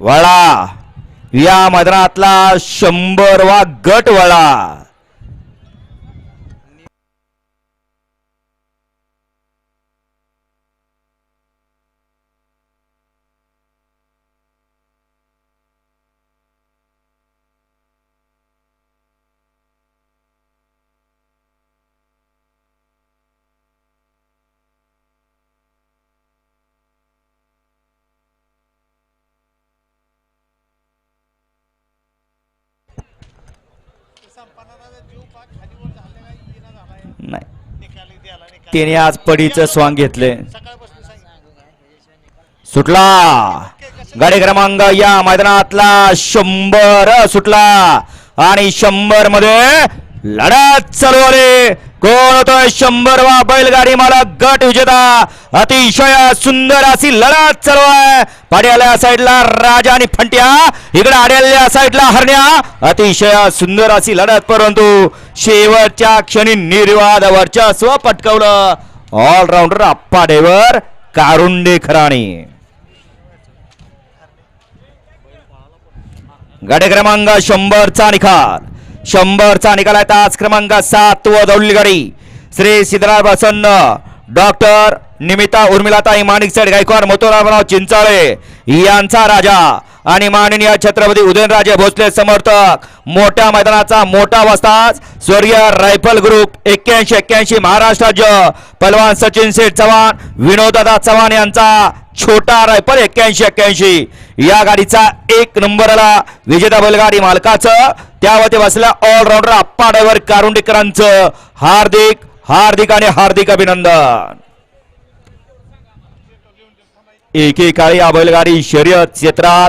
वळा या मैदानातला 100वा गट वळा. त्याने आज पडीचं स्वांग घेतले. सुटला गाडी क्रमांक या मैदानातला 100 सुटला आणि 100 मध्ये लढत चालू आहे. कोण होतोय 100वा बैलगाडी मालक गट विजेता. अतिशय सुंदर अशी लढत चालू आहे. पाड्याल्या साईडला राजा आणि फंट्या, इकडे आड्याल्या साईडला हरण्या. अतिशय सुंदर अशी लढत, परंतु शेवटच्या क्षणी निर्वाद वर्चस्व पटकवलं ऑलराऊंडर अप्पा ड्रायव्हर कारुंडे खराणी. गाडी क्रमांक 100चा निकाल. 100चा निकाल आहे. तास क्रमांक 7 व दौडली गाडी श्री सिद्धराज प्रसन्न, डॉक्टर निमिता उर्मिलाताई माणिकसेठ गायकवाड, मोतोराव चिंचाळे यांचा राजा आणि माननीय छत्रपती उदयनराजे भोसले समर्थक. मोठ्या मैदानाचा मोठा वस्ताद स्वर्गीय रायफल ग्रुप 81-81 महाराष्ट्र राज्य पहलवान सचिन सेठ चव्हाण, विनोददादा चव्हाण यांचा छोटा रायफल 81-81 या गाडीचा 1 नंबरला विजेता बैलगाडी मालकाचं, त्यावरती बसल्या ऑलराऊंडर अप्पा ड्रायव्हर कारुंडेकरांचं हार्दिक हार्दिक आणि हार्दिक अभिनंदन. एकेकाळी या बैलगाडी शर्यत क्षेत्रात